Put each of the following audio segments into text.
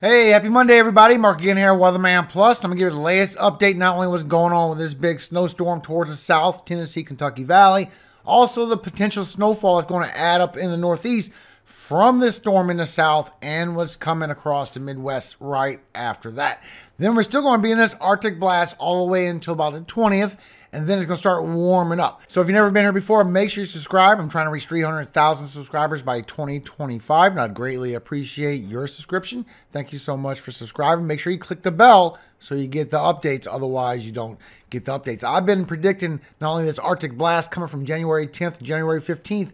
Hey, happy Monday, everybody. Mark again here, Weatherman Plus. I'm going to give you the latest update, not only what's going on with this big snowstorm towards the south, Tennessee, Kentucky Valley, also the potential snowfall that's going to add up in the northeast from this storm in the south and what's coming across the Midwest right after that. Then we're still going to be in this Arctic blast all the way until about the 20th, and then it's going to start warming up. So if you've never been here before, make sure you subscribe. I'm trying to reach 300,000 subscribers by 2025, and I'd greatly appreciate your subscription. Thank you so much for subscribing. Make sure you click the bell so you get the updates. Otherwise, you don't get the updates. I've been predicting not only this Arctic blast coming from January 10th to January 15th,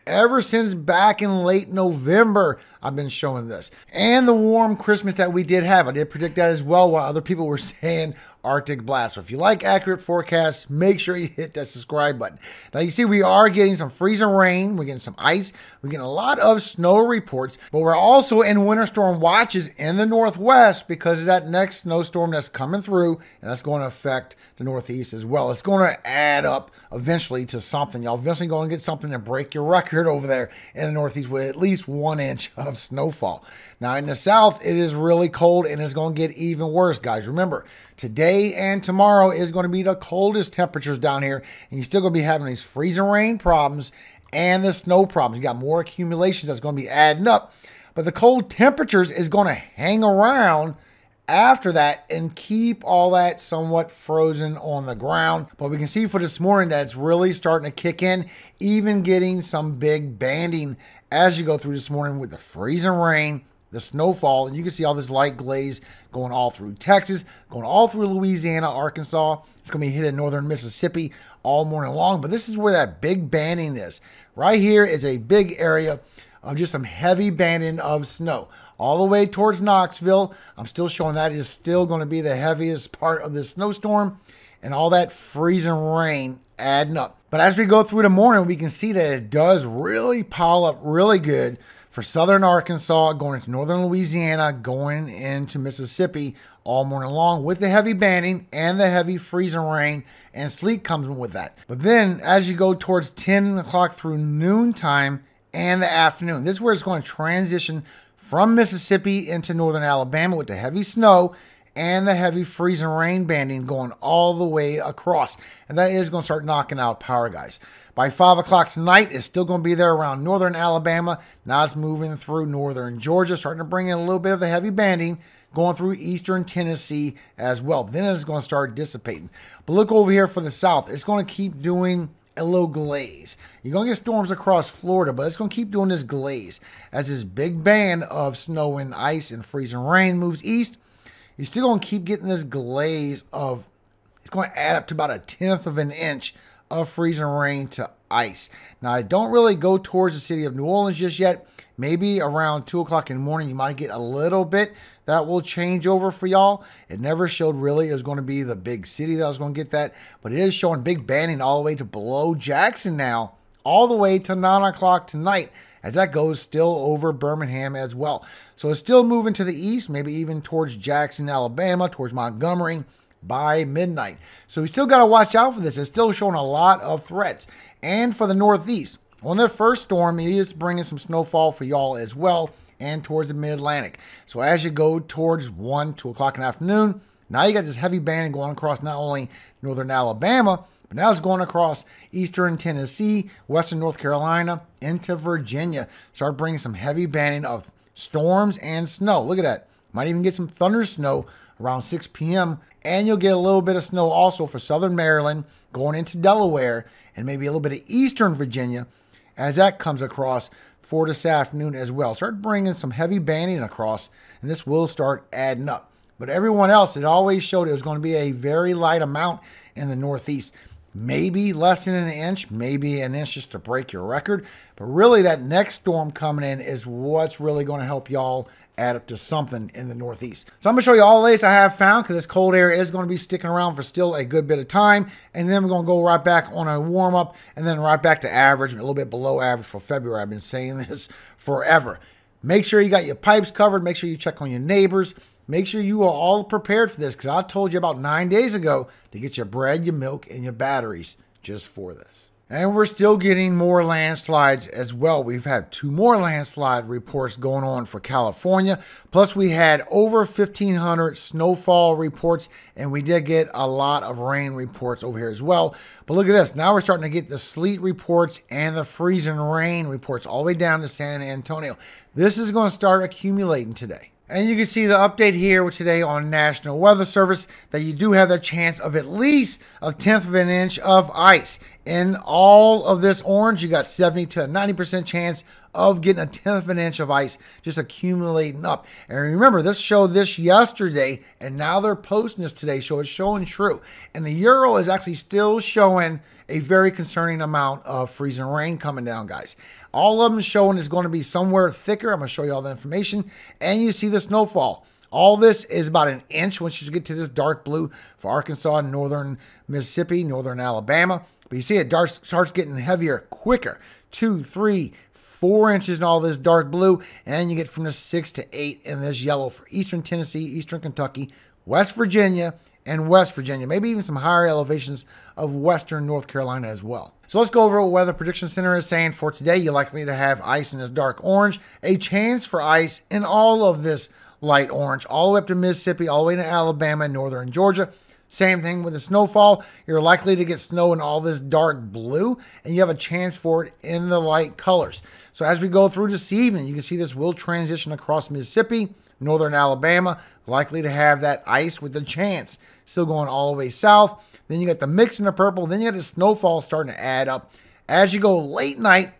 ever since back in late November, I've been showing this. And the warm Christmas that we did have. I did predict that as well, while other people were saying Arctic blast. So if you like accurate forecasts, make sure you hit that subscribe button. Now you see we are getting some freezing rain. We're getting some ice. We're getting a lot of snow reports. But we're also in winter storm watches in the northwest because of that next snowstorm that's coming through. And that's going to affect the northeast as well. It's going to add up eventually to something. Y'all eventually going to get something to break your record over there in the northeast with at least 1 inch of snowfall. Now in the south, it is really cold and it's going to get even worse, guys. Remember, today and tomorrow is going to be the coldest temperatures down here, and you're still going to be having these freezing rain problems and the snow problems. You got more accumulations that's going to be adding up, but the cold temperatures is going to hang around after that and keep all that somewhat frozen on the ground. But we can see for this morning that it's really starting to kick in, even getting some big banding as you go through this morning with the freezing rain, the snowfall, and you can see all this light glaze going all through Texas, going all through Louisiana, Arkansas. It's going to be hitting northern Mississippi all morning long, but this is where that big banding is. Right here is a big area of just some heavy banding of snow. All the way towards Knoxville, I'm still showing that is still going to be the heaviest part of this snowstorm, and all that freezing rain adding up. But as we go through the morning, we can see that it does really pile up really good for southern Arkansas, going into northern Louisiana, going into Mississippi all morning long with the heavy banding and the heavy freezing rain, and sleet comes with that. But then as you go towards 10 o'clock through noontime and the afternoon, this is where it's going to transition from Mississippi into northern Alabama with the heavy snow and the heavy freezing rain banding going all the way across. And that is going to start knocking out power, guys. By 5 o'clock tonight, it's still going to be there around northern Alabama. Now it's moving through northern Georgia, starting to bring in a little bit of the heavy banding, going through eastern Tennessee as well. Then it's going to start dissipating. But look over here for the south. It's going to keep doing a little glaze. You're going to get storms across Florida, but it's going to keep doing this glaze. As this big band of snow and ice and freezing rain moves east, you're still going to keep getting this glaze of, it's going to add up to about 1/10 of an inch of freezing rain to ice. Now, I don't really go towards the city of New Orleans just yet. Maybe around 2 o'clock in the morning, you might get a little bit that will change over for y'all. It never showed really it was going to be the big city that was going to get that, but it is showing big banding all the way to below Jackson now, all the way to 9 o'clock tonight, as that goes still over Birmingham as well. So it's still moving to the east, maybe even towards Jackson, Alabama, towards Montgomery by midnight. So we still got to watch out for this. It's still showing a lot of threats. And for the northeast, on the first storm, it is bringing some snowfall for y'all as well, and towards the mid-Atlantic. So as you go towards 1, 2 o'clock in the afternoon, now you got this heavy banding going across not only northern Alabama, but now it's going across eastern Tennessee, western North Carolina, into Virginia. Start bringing some heavy banding of storms and snow. Look at that. Might even get some thunder snow around 6 p.m. And you'll get a little bit of snow also for southern Maryland, going into Delaware, and maybe a little bit of eastern Virginia as that comes across for this afternoon as well. Start bringing some heavy banding across, and this will start adding up. But everyone else, it always showed it was going to be a very light amount in the northeast. Maybe less than an inch, maybe an inch just to break your record. But really that next storm coming in is what's really going to help y'all add up to something in the northeast. So I'm going to show you all the latest I have found, because this cold air is going to be sticking around for still a good bit of time. And then we're going to go right back on a warm up, and then right back to average, a little bit below average for February. I've been saying this forever. Make sure you got your pipes covered. Make sure you check on your neighbors. Make sure you are all prepared for this, because I told you about 9 days ago to get your bread, your milk, and your batteries just for this. And we're still getting more landslides as well. We've had 2 more landslide reports going on for California. Plus, we had over 1,500 snowfall reports, and we did get a lot of rain reports over here as well. But look at this. Now we're starting to get the sleet reports and the freezing rain reports all the way down to San Antonio. This is going to start accumulating today. And you can see the update here today on National Weather Service that you do have the chance of at least a 1/10 of an inch of ice. In all of this orange, you got 70 to 90% chance of getting a 1/10 of an inch of ice just accumulating up. And remember, this showed this yesterday, and now they're posting this today, so it's showing true. And the Euro is actually still showing a very concerning amount of freezing rain coming down, guys. All of them showing is going to be somewhere thicker. I'm going to show you all the information. And you see the snowfall. All this is about an inch once you get to this dark blue for Arkansas, northern Mississippi, northern Alabama. But you see it starts getting heavier quicker. 2, 3, 4 inches in all this dark blue. And you get from the 6 to 8 in this yellow for eastern Tennessee, eastern Kentucky, West Virginia, and West Virginia, maybe even some higher elevations of western North Carolina as well. So let's go over what Weather Prediction Center is saying for today. You're likely to have ice in this dark orange, a chance for ice in all of this light orange, all the way up to Mississippi, all the way to Alabama and northern Georgia. Same thing with the snowfall. You're likely to get snow in all this dark blue, and you have a chance for it in the light colors. So as we go through this evening, you can see this will transition across Mississippi, northern Alabama, likely to have that ice with a chance. Still going all the way south. Then you got the mix in the purple. Then you got the snowfall starting to add up. As you go late night,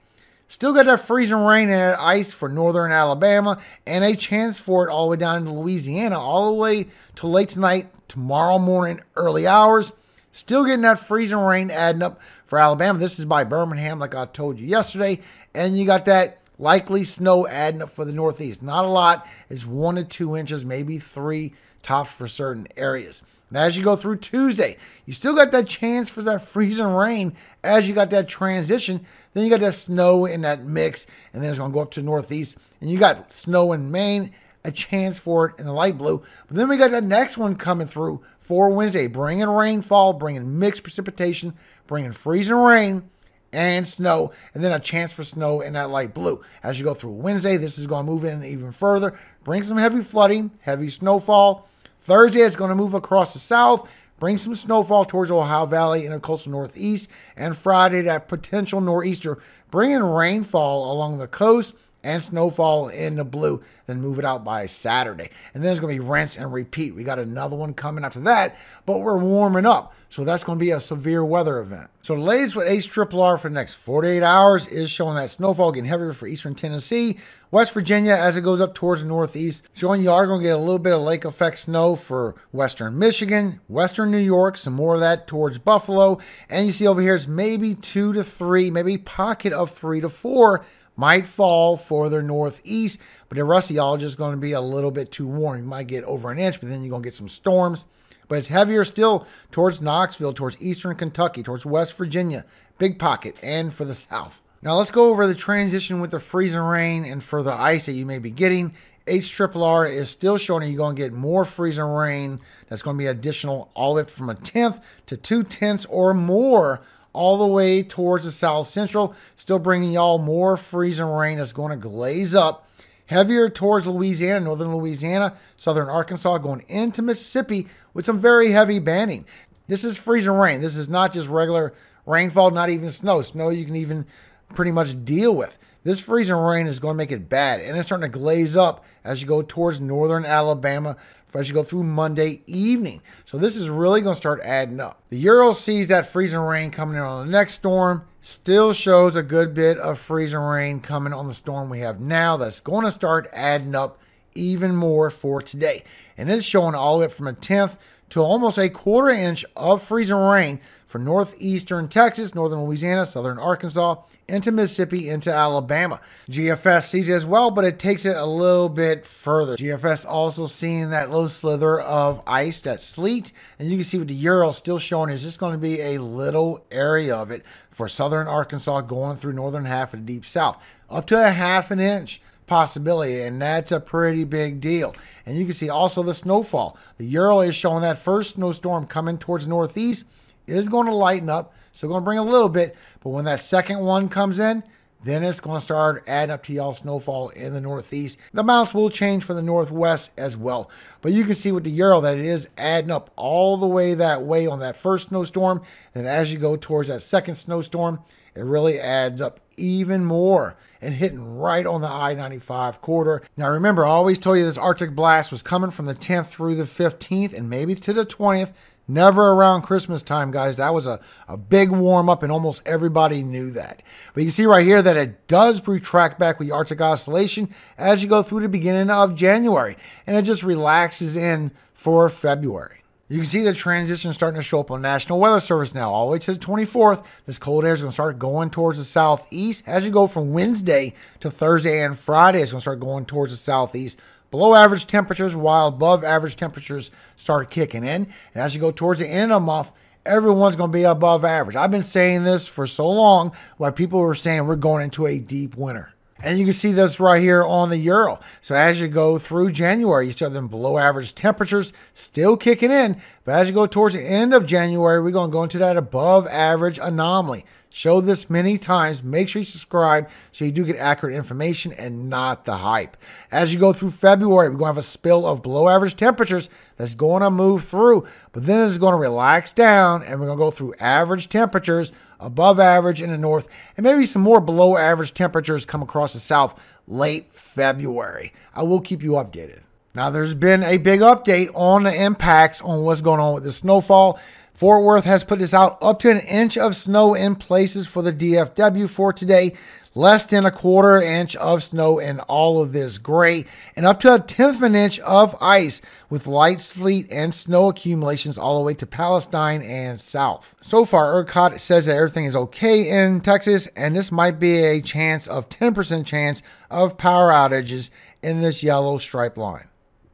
still got that freezing rain and ice for northern Alabama, and a chance for it all the way down to Louisiana, all the way to late tonight, tomorrow morning, early hours. Still getting that freezing rain adding up for Alabama. This is by Birmingham, like I told you yesterday. And you got that likely snow adding up for the Northeast. Not a lot. It's 1 to 2 inches, maybe 3 tops for certain areas. And as you go through Tuesday, you still got that chance for that freezing rain as you got that transition. Then you got that snow in that mix, and then it's going to go up to the Northeast. And you got snow in Maine, a chance for it in the light blue. But then we got that next one coming through for Wednesday, bringing rainfall, bringing mixed precipitation, bringing freezing rain and snow, and then a chance for snow in that light blue. As you go through Wednesday, this is going to move in even further, bring some heavy flooding, heavy snowfall. Thursday, it's going to move across the south, bring some snowfall towards the Ohio Valley and the coastal Northeast. And Friday, that potential nor'easter, bringing rainfall along the coast and snowfall in the blue, then move it out by Saturday. And then it's going to be rinse and repeat. We got another one coming after that, but we're warming up. So that's going to be a severe weather event. So the latest with HRRR for the next 48 hours is showing that snowfall getting heavier for eastern Tennessee, West Virginia as it goes up towards the northeast. Showing you are going to get a little bit of lake effect snow for western Michigan, western New York, some more of that towards Buffalo. And you see over here it's maybe 2 to 3, maybe pocket of 3 to 4 might fall further northeast, but the rest of y'all just going to be a little bit too warm. You might get over an inch, but then you're going to get some storms. But it's heavier still towards Knoxville, towards eastern Kentucky, towards West Virginia, big pocket, and for the south. Now let's go over the transition with the freezing rain and further ice that you may be getting. HRRR is still showing that you're going to get more freezing rain. That's going to be additional all the way from 1/10 to 2/10 or more, all the way towards the south central, still bringing y'all more freezing rain that's going to glaze up. Heavier towards Louisiana, northern Louisiana, southern Arkansas, going into Mississippi with some very heavy banding. This is freezing rain. This is not just regular rainfall, not even snow. Snow you can even pretty much deal with. This freezing rain is going to make it bad, and it's starting to glaze up as you go towards northern Alabama as you go through Monday evening. So this is really going to start adding up. The Euro sees that freezing rain coming in on the next storm. Still shows a good bit of freezing rain coming on the storm we have now. That's going to start adding up even more for today. And it's showing all the way up from 1/10 to almost a 1/4 inch of freezing rain for northeastern Texas, northern Louisiana, southern Arkansas, into Mississippi, into Alabama. GFS sees it as well, but it takes it a little bit further. GFS also seeing that little slither of ice, that sleet, and you can see what the Euro still showing is just going to be a little area of it for southern Arkansas going through northern half of the deep south, up to a 1/2 inch possibility, and that's a pretty big deal. And you can see also the snowfall. The Euro is showing that first snowstorm coming towards northeast is going to lighten up. Still going to bring a little bit, but when that second one comes in, then it's going to start adding up to y'all snowfall in the northeast. The amounts will change for the northwest as well. But you can see with the Euro that it is adding up all the way that way on that first snowstorm. Then as you go towards that second snowstorm, it really adds up even more and hitting right on the I-95 corridor. Now remember, I always told you this Arctic blast was coming from the 10th through the 15th and maybe to the 20th. Never around Christmas time, guys. That was a big warm up and almost everybody knew that. But you can see right here that it does retract back with the Arctic oscillation as you go through the beginning of January. And it just relaxes in for February. You can see the transition starting to show up on National Weather Service now, all the way to the 24th. This cold air is going to start going towards the southeast. As you go from Wednesday to Thursday and Friday, it's going to start going towards the southeast. Below average temperatures, while above average temperatures start kicking in. And as you go towards the end of the month, everyone's going to be above average. I've been saying this for so long, why people were saying we're going into a deep winter. And you can see this right here on the Euro. So as you go through January, you start them below average temperatures still kicking in. But as you go towards the end of January, we're going to go into that above average anomaly. Show this many times. Make sure you subscribe so you do get accurate information and not the hype. As you go through February, we're going to have a spill of below average temperatures that's going to move through. But then it's going to relax down and we're going to go through average temperatures, above average in the north, and maybe some more below average temperatures come across the south late February. I will keep you updated. Now, there's been a big update on the impacts on what's going on with the snowfall. Fort Worth has put this out up to 1 inch of snow in places for the DFW for today. Less than 1/4 inch of snow in all of this gray, and up to 1/10 of an inch of ice with light sleet and snow accumulations all the way to Palestine and south. So far, ERCOT says that everything is okay in Texas, and this might be a chance of 10% chance of power outages in this yellow stripe line.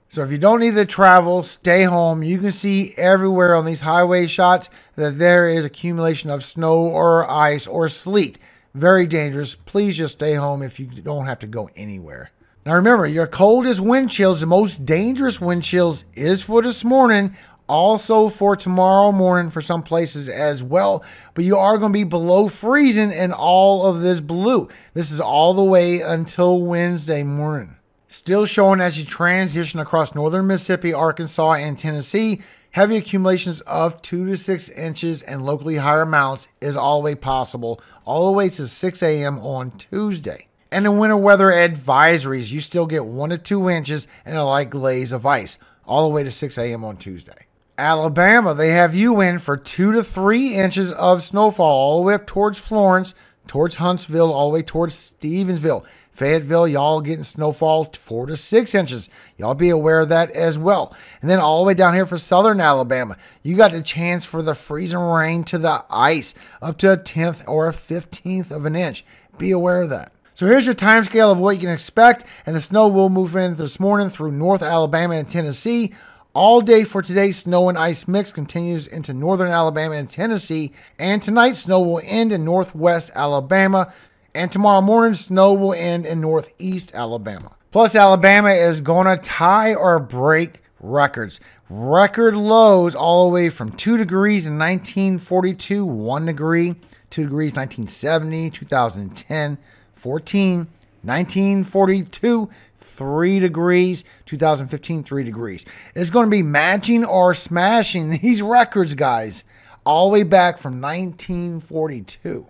So if you don't need to travel, stay home. You can see everywhere on these highway shots that there is accumulation of snow or ice or sleet. Very dangerous. Please just stay home if you don't have to go anywhere. Now remember, your coldest wind chills, the most dangerous wind chills is for this morning. Also for tomorrow morning for some places as well. But you are going to be below freezing in all of this blue. This is all the way until Wednesday morning. Still showing as you transition across northern Mississippi, Arkansas, and Tennessee, heavy accumulations of 2 to 6 inches and locally higher amounts is all the way possible, all the way to 6 a.m. on Tuesday. And in winter weather advisories, you still get 1 to 2 inches and a light glaze of ice, all the way to 6 a.m. on Tuesday. Alabama, they have you in for 2 to 3 inches of snowfall, all the way up towards Florence, towards Huntsville, all the way towards Stevensville. Fayetteville, y'all getting snowfall 4 to 6 inches. Y'all be aware of that as well. And then all the way down here for southern Alabama, you got the chance for the freezing rain to the ice up to 1/10 or 1/15 of an inch. Be aware of that. So here's your time scale of what you can expect. And the snow will move in this morning through North Alabama and Tennessee. All day for today, snow and ice mix continues into northern Alabama and Tennessee. And tonight, snow will end in northwest Alabama. And tomorrow morning, snow will end in northeast Alabama. Plus, Alabama is going to tie or break records. Record lows all the way from 2 degrees in 1942, 1 degree, 2 degrees 1970, 2010, 14, 1942, 3 degrees, 2015, 3 degrees. It's going to be matching or smashing these records, guys, all the way back from 1942.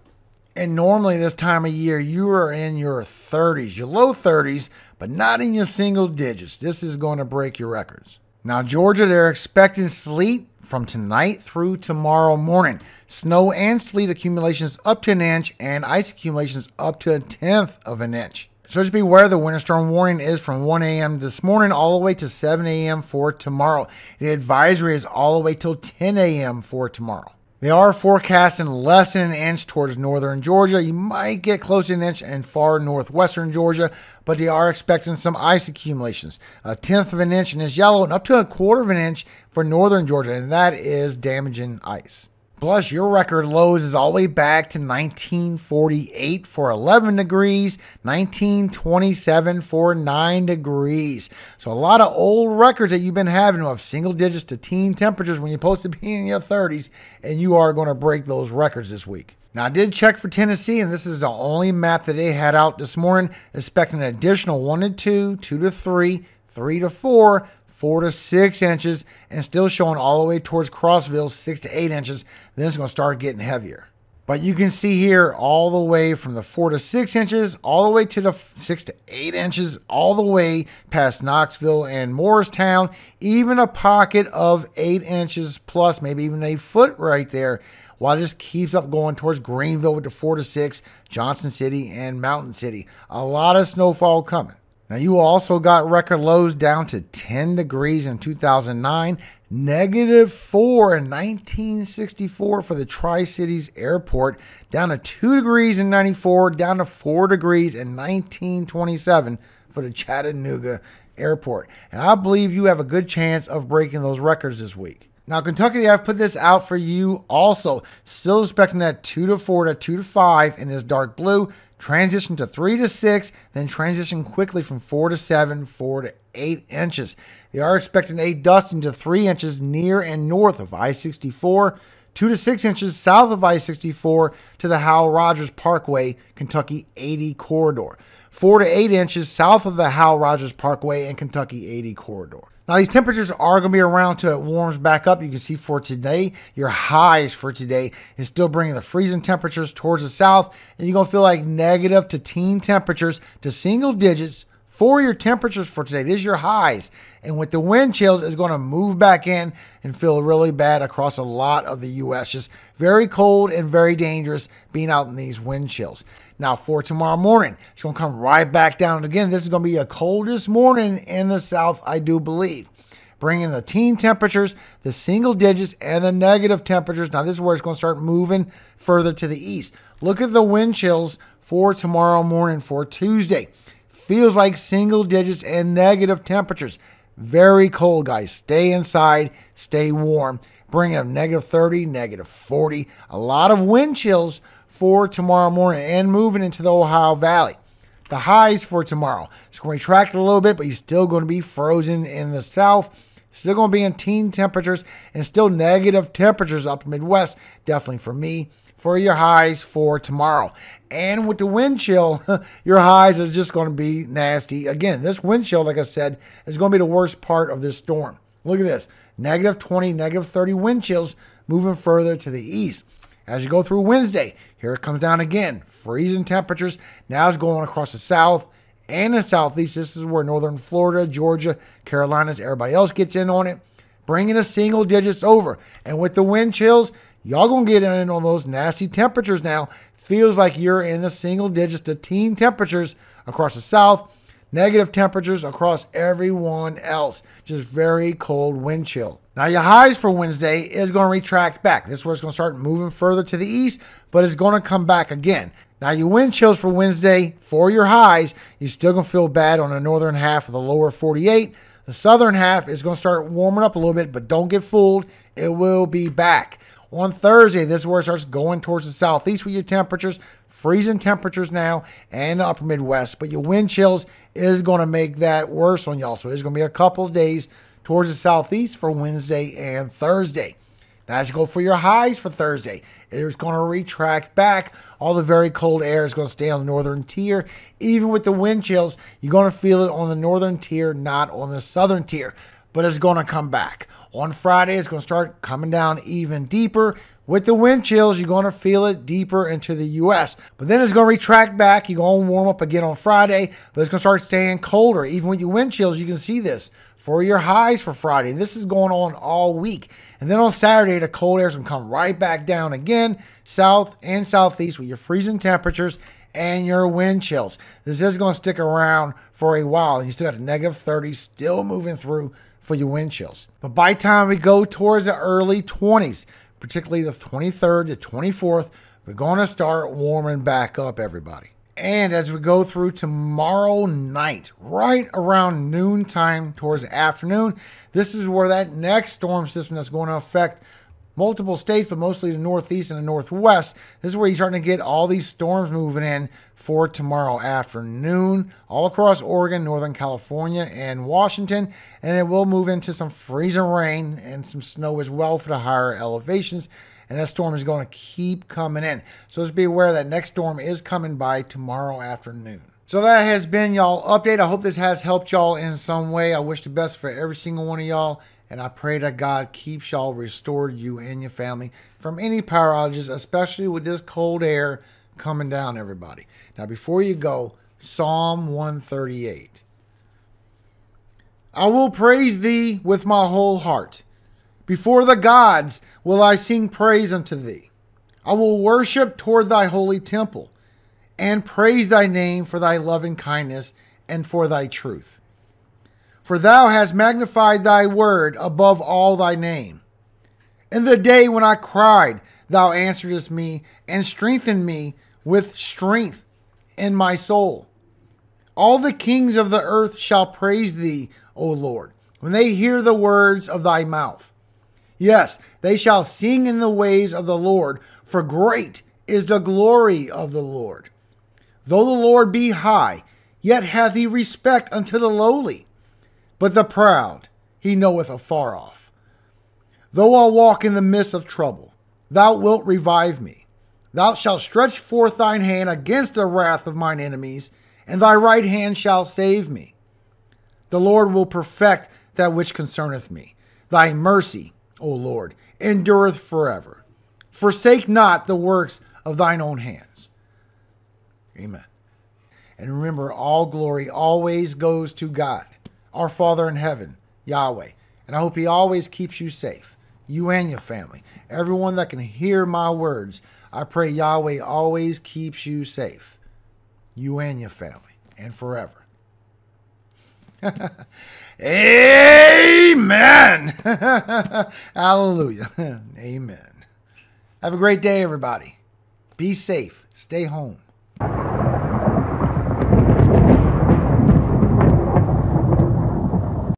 And normally this time of year, you are in your 30s, your low 30s, but not in your single digits. This is going to break your records. Now, Georgia, they're expecting sleet from tonight through tomorrow morning. Snow and sleet accumulations up to 1 inch and ice accumulations up to 1/10 of an inch. So just beware, the winter storm warning is from 1 a.m. this morning all the way to 7 a.m. for tomorrow. The advisory is all the way till 10 a.m. for tomorrow. They are forecasting less than 1 inch towards northern Georgia. You might get close to 1 inch in far northwestern Georgia, but they are expecting some ice accumulations. 1/10 of an inch in this yellow and up to 1/4 of an inch for northern Georgia, and that is damaging ice. Plus, your record lows is all the way back to 1948 for 11 degrees, 1927 for 9 degrees. So a lot of old records that you've been having of single digits to teen temperatures when you're supposed to be in your 30s, and you are going to break those records this week. Now, I did check for Tennessee, and this is the only map that they had out this morning, expecting an additional 1 to 2, 2 to 3, 3 to 4, 4 to 6 inches, and still showing all the way towards Crossville, 6 to 8 inches. Then it's going to start getting heavier. But you can see here all the way from the 4 to 6 inches, all the way to the 6 to 8 inches, all the way past Knoxville and Morristown, even a pocket of 8 inches plus, maybe even a foot right there. While it just keeps up going towards Greenville with the 4 to 6, Johnson City and Mountain City. A lot of snowfall coming. Now, you also got record lows down to 10 degrees in 2009, -4 in 1964 for the Tri-Cities Airport, down to 2 degrees in 94, down to 4 degrees in 1927 for the Chattanooga Airport. And I believe you have a good chance of breaking those records this week. Now, Kentucky, I've put this out for you also. Still expecting that 2 to 4 to 2 to 5 in this dark blue. Transition to 3 to 6, then transition quickly from 4 to 7, 4 to 8 inches. They are expecting a dusting to 3 inches near and north of I-64, 2 to 6 inches south of I-64 to the Howell Rogers Parkway, Kentucky 80 corridor. 4 to 8 inches south of the Howell Rogers Parkway and Kentucky 80 corridor. Now, these temperatures are going to be around till it warms back up. You can see for today, your highs for today is still bringing the freezing temperatures towards the south, and you're going to feel like negative to teen temperatures to single digits for your temperatures for today. This is your highs, and with the wind chills, it's going to move back in and feel really bad across a lot of the U.S. Just very cold and very dangerous being out in these wind chills. Now, for tomorrow morning, it's going to come right back down. Again, this is going to be a coldest morning in the south, I do believe. Bringing the teen temperatures, the single digits, and the negative temperatures. Now, this is where it's going to start moving further to the east. Look at the wind chills for tomorrow morning for Tuesday. Feels like single digits and negative temperatures. Very cold, guys. Stay inside. Stay warm. Bring a -30, -40. A lot of wind chills for tomorrow morning and moving into the Ohio Valley. The highs for tomorrow, it's going to retract a little bit, but you're still going to be frozen in the south. Still going to be in teen temperatures and still negative temperatures up Midwest, definitely for me, for your highs for tomorrow. And with the wind chill, your highs are just going to be nasty. Again, this wind chill, like I said, is going to be the worst part of this storm. Look at this, -20, -30 wind chills moving further to the east. As you go through Wednesday, here it comes down again. Freezing temperatures. Now it's going across the south and the southeast. This is where northern Florida, Georgia, Carolinas, everybody else gets in on it. Bringing the single digits over. And with the wind chills, y'all going to get in on those nasty temperatures now. Feels like you're in the single digits to teen temperatures across the south. Negative temperatures across everyone else. Just very cold wind chill. Now, your highs for Wednesday is going to retract back. This is where it's going to start moving further to the east, but it's going to come back again. Now, your wind chills for Wednesday, for your highs, you're still going to feel bad on the northern half of the lower 48. The southern half is going to start warming up a little bit, but don't get fooled. It will be back. On Thursday, this is where it starts going towards the southeast with your temperatures. Freezing temperatures now and the upper Midwest, but your wind chills is going to make that worse on y'all. So it's going to be a couple of days towards the southeast for Wednesday and Thursday. Now, as you go for your highs for Thursday, it's going to retract back. All the very cold air is going to stay on the northern tier. Even with the wind chills, you're going to feel it on the northern tier, not on the southern tier, but it's going to come back. On Friday, it's going to start coming down even deeper. With the wind chills, you're going to feel it deeper into the U.S. But then it's going to retract back. You're going to warm up again on Friday, but it's going to start staying colder. Even with your wind chills, you can see this. For your highs for Friday, this is going on all week. And then on Saturday, the cold air is going to come right back down again, south and southeast with your freezing temperatures and your wind chills. This is going to stick around for a while. And you still got a -30 still moving through for your wind chills. But by the time we go towards the early 20s, particularly the 23rd to 24th, we're going to start warming back up, everybody. And as we go through tomorrow night, right around noontime towards the afternoon, this is where that next storm system that's going to affect multiple states, but mostly the Northeast and the Northwest. This is where you're starting to get all these storms moving in for tomorrow afternoon, all across Oregon, Northern California, and Washington. And it will move into some freezing rain and some snow as well for the higher elevations. And that storm is going to keep coming in. So just be aware that next storm is coming by tomorrow afternoon. So that has been y'all update. I hope this has helped y'all in some way. I wish the best for every single one of y'all. And I pray that God keeps y'all restored, you and your family, from any power outages, especially with this cold air coming down, everybody. Now, before you go, Psalm 138. I will praise thee with my whole heart. Before the gods will I sing praise unto thee. I will worship toward thy holy temple and praise thy name for thy loving kindness and for thy truth. For thou hast magnified thy word above all thy name. In the day when I cried, thou answeredst me and strengthened me with strength in my soul. All the kings of the earth shall praise thee, O Lord, when they hear the words of thy mouth. Yes, they shall sing in the ways of the Lord, for great is the glory of the Lord. Though the Lord be high, yet hath he respect unto the lowly. But the proud he knoweth afar off. Though I walk in the midst of trouble, thou wilt revive me. Thou shalt stretch forth thine hand against the wrath of mine enemies, and thy right hand shall save me. The Lord will perfect that which concerneth me. Thy mercy, O Lord, endureth forever. Forsake not the works of thine own hands. Amen. And remember, all glory always goes to God, our Father in heaven, Yahweh. And I hope he always keeps you safe, you and your family. Everyone that can hear my words, I pray Yahweh always keeps you safe, you and your family, and forever. Amen. Hallelujah. Amen. Have a great day, everybody. Be safe. Stay home.